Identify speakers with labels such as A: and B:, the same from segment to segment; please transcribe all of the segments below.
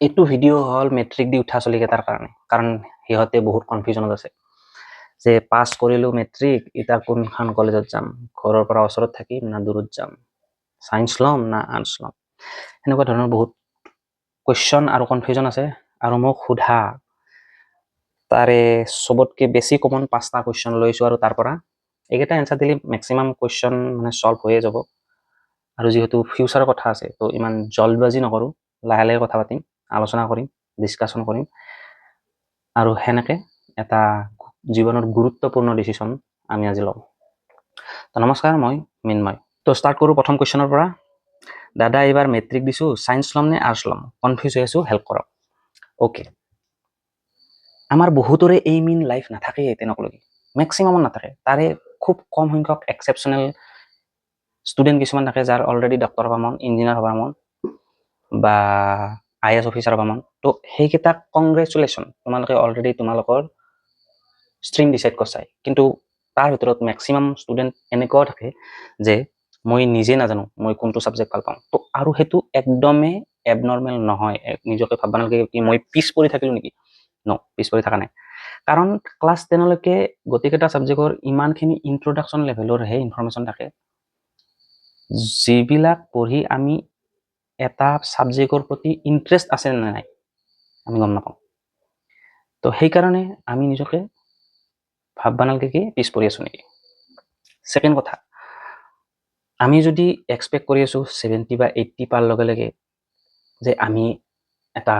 A: এইটো ভিডিঅ' হ'ল মেট্ৰিক দি উঠা চলিকেইটাৰ কাৰণে, কাৰণ সিহঁতে বহুত কনফিউজনত আছে যে পাছ কৰিলোঁ মেট্ৰিক, এতিয়া কোনখন কলেজত যাম, ঘৰৰ পৰা ওচৰত থাকিম না দূৰত যাম, ছায়েন্স ল'ম না আৰ্টছ ল'ম, সেনেকুৱা ধৰণৰ বহুত কুৱেশ্যন আৰু কনফিউজন আছে। আৰু মোক সোধা তাৰে চবতকে বেছি কমন 5টা কুৱেশ্যন লৈছোঁ, আৰু তাৰ পৰা এইকেইটা এনচাৰ দিলে মেক্সিমাম কুৱেশ্যন মানে চল্ভ হৈয়ে যাব। আৰু যিহেতু ফিউচাৰৰ কথা আছে, তো ইমান জলবাজি নকৰোঁ, লাহে লাহে কথা পাতিম, আলোচনা কৰিম, ডিছকাশ্যন কৰিম, আৰু সেনেকে এটা জীৱনৰ গুৰুত্বপূৰ্ণ ডিচিশ্যন আমি আজি ল'ম। তো নমস্কাৰ, মই মিন্ময়। তো ষ্টাৰ্ট কৰোঁ প্ৰথম কুৱেশ্যনৰ পৰা। দাদা এইবাৰ মেট্ৰিক দিছোঁ, ছায়েন্স ল'ম নে আৰ্টছ ল'ম, কনফিউজ হৈ আছোঁ, হেল্প কৰক। অ'কে, আমাৰ বহুতৰে এইম ইন লাইফ নাথাকেই তেনেকুৱালৈকে, মেক্সিমামত নাথাকে। তাৰে খুব কম সংখ্যক এক্সেপশ্যনেল ষ্টুডেণ্ট কিছুমান থাকে যাৰ অলৰেডি ডক্টৰ হ'ব মন, ইঞ্জিনিয়াৰ হ'ব মন, বা IAS অফিচাৰ হ'ব মন। তো সেইকেইটাক কংগ্ৰেচুলেশ্যন, তোমালোকে অলৰেডি তোমালোকৰ ষ্ট্ৰীম ডিচাইড কৰছাই। কিন্তু তাৰ ভিতৰত মেক্সিমাম ষ্টুডেণ্ট এনেকুৱাও থাকে যে মই নিজে নাজানো মই কোনটো ছাবজেক্ট ভাল পাওঁ। তো আৰু সেইটো একদমেই এবনৰ্মেল নহয়। নিজকে ভাববা নালাগে কি মই পিছ পৰি থাকিলোঁ নেকি, পিছ পৰি থকা নাই। কাৰণ ক্লাছ 10লৈকে গোটেইকেইটা ছাবজেক্টৰ ইমানখিনি ইন্ট্ৰডাকশ্যন লেভেলৰহে ইনফৰমেশ্যন থাকে, যিবিলাক পঢ়ি আমি এটা ছাবজেক্টৰ প্ৰতি ইণ্টাৰেষ্ট আছে নে নাই আমি গম নাপাওঁ। তো সেইকাৰণে আমি নিজকে ভাববা নালাগে কি পিছ পৰি আছোঁ নেকি। ছেকেণ্ড কথা, আমি যদি এক্সপেক্ট কৰি আছোঁ 70 বা 80 পাৰ লগে লগে যে আমি এটা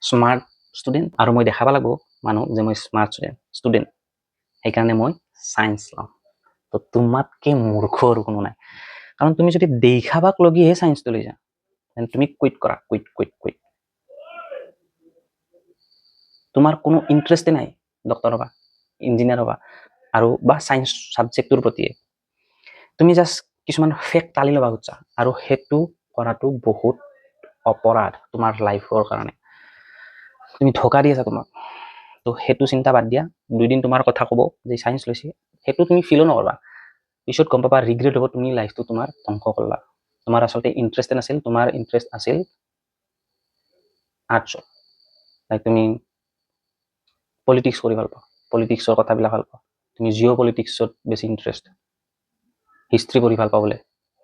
A: স্মাৰ্ট ষ্টুডেণ্ট, আৰু মই দেখাব লাগিব মানুহ যে মই স্মাৰ্ট ষ্টুডেণ্ট, সেইকাৰণে মই ছায়েন্স ল'ম। তো তোমাতকৈ মূৰ্খ আৰু কোনো নাই। কাৰণ তুমি যদি দেখাবাক লগিহে ছায়েন্সটো লৈ যা, তুমি কুইট কৰা, কুইট। তোমাৰ কোনো ইণ্টাৰেষ্টে নাই ডক্টৰ হ'বা, ইঞ্জিনিয়াৰ হ'বা, আৰু বা ছায়েন্স ছাবজেক্টটোৰ প্ৰতিয়ে। তুমি জাষ্ট কিছুমান ফেক্ট টালি ল'বা খুজিছা, আৰু সেইটো কৰাটো বহুত অপৰাধ তোমাৰ লাইফৰ কাৰণে। তুমি ধোকা দি আছা তোমাক। তো সেইটো চিন্তা বাদ দিয়া। 2 দিন তোমাৰ কথা ক'ব যে ছায়েন্স লৈছে, সেইটো তুমি ফিলো নকৰবা। পিছত গম পাবা, ৰিগ্ৰেট হ'ব, তুমি লাইফটো তোমাৰ ধ্বংস কৰলা। তোমাৰ আচলতে ইণ্টাৰেষ্টে নাছিল, তোমাৰ ইণ্টাৰেষ্ট আছিল আৰ্টছত। লাইক তুমি পলিটিক্স কৰি ভাল পাওঁ, পলিটিক্সৰ কথাবিলাক ভাল পাওঁ, তুমি জিঅ' পলিটিক্সত বেছি ইণ্টাৰেষ্ট, হিষ্ট্ৰী পঢ়ি ভাল পাওঁ বোলে,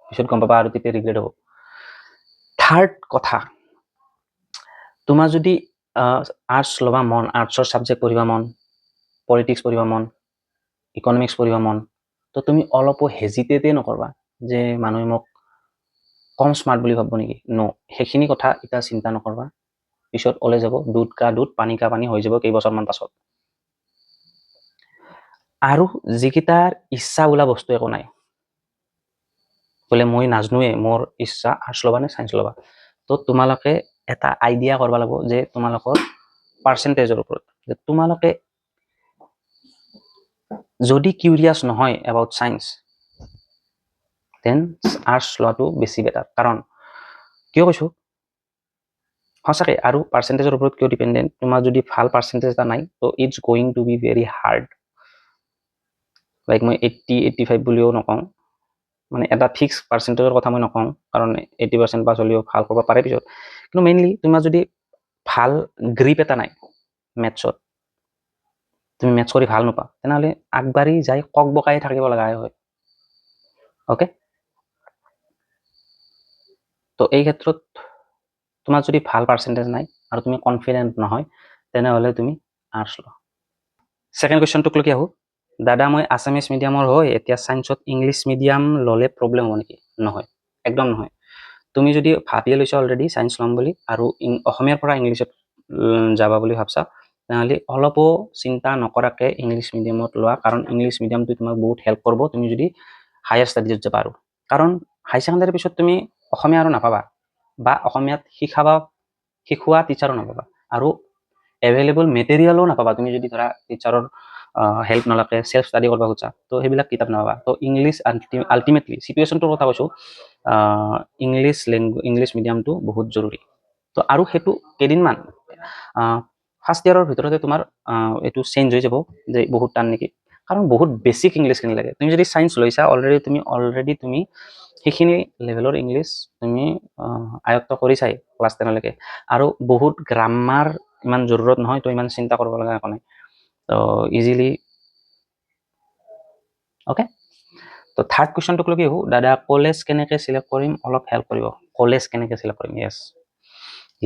A: পিছত গম পাবা আৰু তেতিয়া ৰিগ্ৰেট হ'ব। থাৰ্ড কথা, তোমাৰ যদি আৰ্টছ ল'বা মন, আৰ্টছৰ ছাবজেক্ট পঢ়িবা মন, পলিটিক্স পঢ়িবা মন, ইকনমিক্স পঢ়িবা মন, তো তুমি অলপো হেজিটেটেই নকৰবা যে মানুহে মোক কম স্মাৰ্ট বুলি ভাবব নেকি। সেইখিনি কথা এতিয়া চিন্তা নকৰবা, পিছত ওলাই যাব, দুধ কা দুধ পানী কা পানী হৈ যাব কেইবছৰমান পাছত। আৰু যিকেইটাৰ ইচ্ছা বোলা বস্তু একো নাই, বোলে মই নাজনোৱে, মোৰ ইচ্ছা আৰ্টছ ল'বা নে ছায়েন্স ল'বা, তো তোমালোকে এটা আইডিয়া কৰিব লাগিব যে তোমালোকৰ পাৰ্চেণ্টেজৰ ওপৰত, যে তোমালোকে যদি কিউৰিয়াছ নহয় এবাউট ছায়েন্স, দেন আৰ্টছ লোৱাটো বেছি বেটাৰ। কাৰণ কিয় কৈছোঁ, সঁচাকৈ, আৰু পাৰ্চেণ্টেজৰ ওপৰত কিয় ডিপেণ্ডেণ্ট, তোমাৰ যদি ভাল পাৰ্চেণ্টেজ এটা নাই, তো it's going to be very hard. Like মই 80-85 বুলিও নকওঁ, মানে এটা ফিক্স পাৰ্চেণ্টেজৰ কথা মই নকওঁ, কাৰণ 80% পাছ হ'লেও ভাল কৰিব পাৰে পিছত। কিন্তু মেইনলি তোমাৰ যদি ভাল গ্ৰিপ এটা নাই মেথছত, তুমি মেথছ কৰি ভাল নোপোৱা, তেনেহ'লে আগবাঢ়ি যাই কক বকাই থাকিব লগা হয়। অ'কে, তো এই ক্ষেত্ৰত তোমাৰ যদি ভাল পাৰ্চেণ্টেজ নাই আৰু তুমি কনফিডেণ্ট নহয়, তেনেহ'লে তুমি আৰ্টছ লোৱা। ছেকেণ্ড কুৱেশ্যনটোক লৈ আহোঁ। দাদা মই আছামিছ মিডিয়ামৰ হয়, এতিয়া ছায়েন্সত ইংলিছ মিডিয়াম ল'লে প্ৰব্লেম হ'ব নেকি? নহয়, একদম নহয়। তুমি যদি ভাবিয়ে লৈছা অলৰেডি ছায়েন্স ল'ম বুলি, আৰু অসমীয়াৰ পৰা ইংলিছত যাবা বুলি ভাবছা, তেনেহ'লে অলপো চিন্তা নকৰাকৈ ইংলিছ মিডিয়ামত লোৱা। কাৰণ ইংলিছ মিডিয়ামটো তোমাক বহুত হেল্প কৰিব তুমি যদি হায়াৰ ষ্টাডিজত যাবা। আৰু কাৰণ হাই ছেকেণ্ডাৰীৰ পিছত তুমি অসমীয়া আৰু নাপাবা, বা অসমীয়াত শিকোৱা টিচাৰো নাপাবা, আৰু এভেইলেবল মেটেৰিয়েলো নাপাবা। তুমি যদি ধৰা টিচাৰৰ হেল্প নলকে চেল্ফ ষ্টাডি কৰিব খোজা, তো সেইবিলাক কিতাপ নাপাবা। তো ইংলিছ আল্টিমেটলি চিটুৱেশ্যনটোৰ কথা কৈছোঁ, ইংলিছ মিডিয়ামটো বহুত জৰুৰী। তো আৰু সেইটো কেইদিনমান ফাৰ্ষ্ট ইয়াৰৰ ভিতৰতে তোমাৰ এইটো চেঞ্জ হৈ যাব যে বহুত টান নেকি, কাৰণ বহুত বেছিক ইংলিছখিনি লাগে। তুমি যদি ছায়েন্স লৈছা অলৰেডি তুমি সেইখিনি লেভেলৰ ইংলিছ তুমি আয়ত্ত কৰিছাই ক্লাছ 10 লৈকে আৰু বহুত গ্ৰামাৰ ইমান জৰুৰত নহয় তো ইমান চিন্তা কৰিব লগা একো নাই তো ইজিলি ওকে তো থাৰ্ড কুৱেশ্যনটোক লৈ আহোঁ দাদা কলেজ কেনেকৈ চিলেক্ট কৰিম অলপ হেল্প কৰিব কলেজ কেনেকৈ চিলেক্ট কৰিম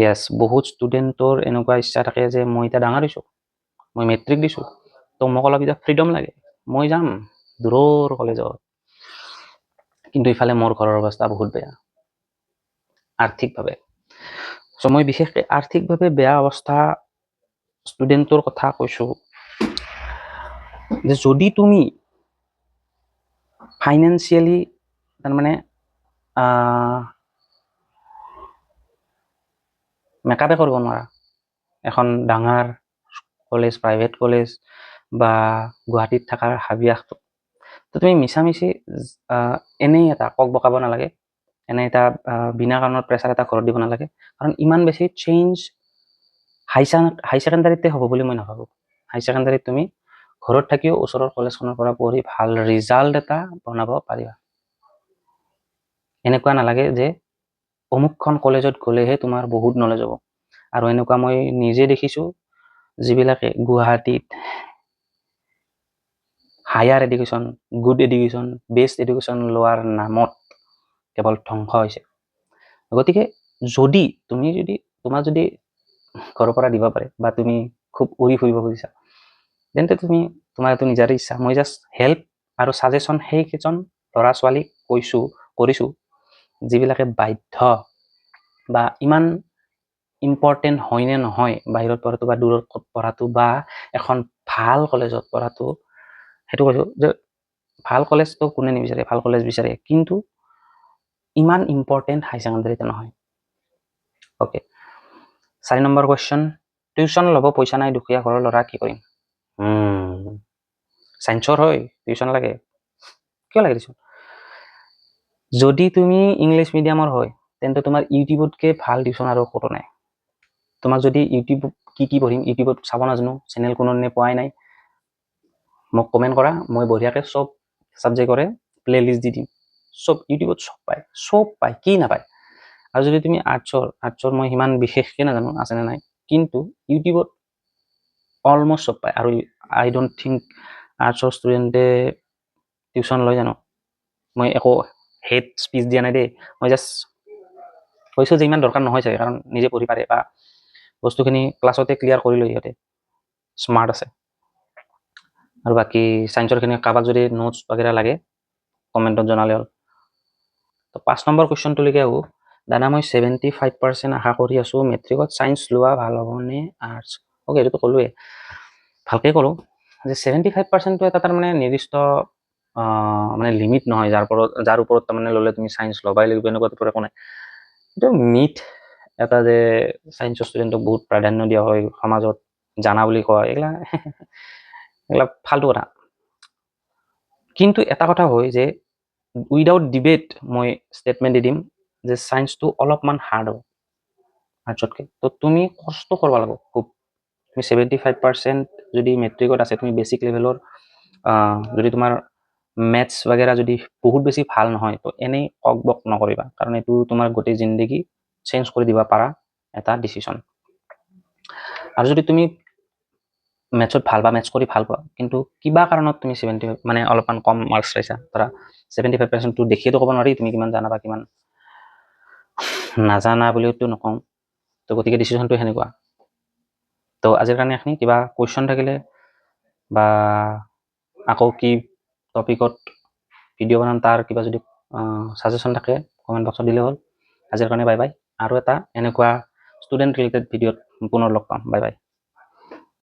A: য়েছ বহুত ষ্টুডেণ্টৰ এনেকুৱা ইচ্ছা থাকে যে মই এতিয়া ডাঙৰ হৈছোঁ মই মেট্ৰিক দিছোঁ তো মোক অলপ এতিয়া ফ্ৰীডম লাগে মই যাম দূৰৰ কলেজত কিন্তু ইফালে মোৰ ঘৰৰ অৱস্থা বহুত বেয়া আৰ্থিকভাৱে চ' মই বিশেষকৈ আৰ্থিকভাৱে বেয়া অৱস্থা ষ্টুডেণ্টৰ কথা কৈছোঁ যে যদি তুমি ফাইনেন্সিয়েলি তাৰমানে মেকআপে কৰিব নোৱাৰা এখন ডাঙৰ কলেজ প্ৰাইভেট কলেজ বা গুৱাহাটীত থকাৰ হাবিয়াসটো তো তুমি মিছামিছি এনেই এটা কক বকাব নালাগে এনে এটা বিনা কাৰণত প্ৰেছাৰ এটা ঘৰত দিব নালাগে কাৰণ ইমান বেছি চেঞ্জ হাই ছেকেণ্ডাৰীতে হ'ব বুলি মই নাভাবোঁ হাই ছেকেণ্ডাৰীত তুমি ঘৰত থাকিও ওচৰৰ কলেজখনৰ পৰা পঢ়ি ভাল ৰিজাল্ট এটা বনাব পাৰিবা এনেকুৱা নালাগে যে অমুকখন কলেজত গ'লেহে তোমাৰ বহুত নলেজ হ'ব আৰু এনেকুৱা মই নিজে দেখিছোঁ যিবিলাকে গুৱাহাটীত higher education good education best education লোৱাৰ নামত কেৱল ধ্বংস হৈছে গতিকে যদি তোমাৰ যদি ঘৰৰ পৰা দিব পাৰে বা তুমি খুব উৰি ফুৰিব খুজিছা তেন্তে তোমাৰ এইটো নিজৰে ইচ্ছা মই জাষ্ট হেল্প আৰু ছাজেশ্যন সেইকেইজন ল'ৰা ছোৱালীক কৰিছোঁ যিবিলাকে বাধ্য বা ইমান ইম্পৰ্টেণ্ট হয়নে নহয় বাহিৰত পঢ়াটো বা দূৰত পঢ়াটো বা এখন ভাল কলেজত পঢ়াটো সেইটো কৈছোঁ যে ভাল কলেজটো কোনে নিবিচাৰে ভাল কলেজ বিচাৰে কিন্তু ইমান ইম্পৰ্টেণ্ট হাই ছেকেণ্ডাৰীতে নহয় অ'কে 4 নম্বৰ কুৱেশ্যন টিউশ্যন ল'ব পইচা নাই দুখীয়া ঘৰৰ ল'ৰা কি কৰিম চায়েন্সৰ হয় টিউশ্যন লাগে কিয় লাগে টিউশ্যন যদি তুমি ইংলিছ মিডিয়ামৰ হয় তেন্তে তোমাৰ ইউটিউবতকৈ ভাল টিউশ্যন আৰু ক'তো নাই তোমাক যদি ইউটিউব কি পঢ়িম ইউটিউবত চাব নাজানো চেনেল কোনো পোৱাই নাই মোক কমেণ্ট কৰা মই বঢ়িয়াকৈ চব ছাবজেক্টৰে প্লে লিষ্ট দি দিম চব ইউটিউবত চব পায় কি নাপায় আৰু যদি তুমি আৰ্টছৰ মই সিমান বিশেষকৈ নাজানো আছেনে নাই কিন্তু ইউটিউবত অলমষ্ট চব পায় আৰু আই ডোণ্ট থিংক আৰ্টছৰ ষ্টুডেণ্টে টিউশ্যন লয় জানো মই একো হেড স্পীচ দিয়া নাই দেই মই জাষ্ট কৈছোঁ যে ইমান দৰকাৰ নহয় চাগে কাৰণ নিজে পঢ়ি পাৰে বা বস্তুখিনি ক্লাছতে ক্লিয়াৰ কৰি লয় সিহঁতে স্মাৰ্ট আছে আৰু বাকী চায়েন্সৰখিনি কাৰোবাক যদি নোটছ বাগেৰা লাগে কমেণ্টত জনালে হ'ল তো 5 নম্বৰ কুৱেশ্যনটোলৈকে আহোঁ দাদা মই 75% আশা কৰি আছোঁ মেট্ৰিকত ছায়েন্স লোৱা ভাল হ'বনে আৰ্টছ অ'কে এইটোতো ক'লোৱে ভালকৈ ক'লোঁ যে 75%টো এটা তাৰমানে নিৰ্দিষ্ট মানে লিমিট নহয় যাৰ ওপৰত তাৰমানে ল'লে তুমি ছায়েন্স ল'বাই লাগিব এনেকুৱাটো একো নাই এইটো মিথ এটা যে ছায়েন্সৰ ষ্টুডেণ্টক বহুত প্ৰাধান্য দিয়া হয় সমাজত জানা বুলি কয় এইবিলাক ফাল্টু কথা কিন্তু এটা কথা হয় যে উইদাউট ডিবেট মই ষ্টেটমেণ্ট দি দিম যে ছায়েন্সটো অলপমান হাৰ্ড হ'ব আৰ্টছতকৈ তো তুমি কষ্ট কৰিব লাগিব খুব তুমি 75% যদি মেট্ৰিকত আছে তুমি বেছিক লেভেলৰ যদি তোমাৰ মেথছ বাগেৰা যদি বহুত বেছি ভাল নহয় তো এনেই কক বক নকৰিবা কাৰণ এইটো তোমাৰ গোটেই জিন্দগী চেঞ্জ কৰি দিব পাৰা এটা ডিচিশ্যন আৰু যদি তুমি মেথছত ভাল বা মেথছ কৰি ভাল পোৱা কিন্তু কিবা কাৰণত তুমি 75 মানে অলপমান কম মাৰ্কছ পাইছা ধৰা 75%টো দেখিয়েতো ক'ব নোৱাৰি তুমি কিমান জানা বা কিমান নাজানা বুলিওতো নকওঁ তো গতিকে ডিচিশ্যনটো সেনেকুৱা তো আজিৰ কাৰণে এইখিনি কিবা কুৱেশ্যন থাকিলে বা আকৌ কি টপিকত ভিডিঅ' বনাম তাৰ কিবা যদি ছাজেশ্যন থাকে কমেণ্ট বক্সত দিলে হ'ল আজিৰ কাৰণে বাই বাই আৰু এটা এনেকুৱা ষ্টুডেণ্ট ৰিলেটেড ভিডিঅ'ত পুনৰ লগ পাম বাই বাই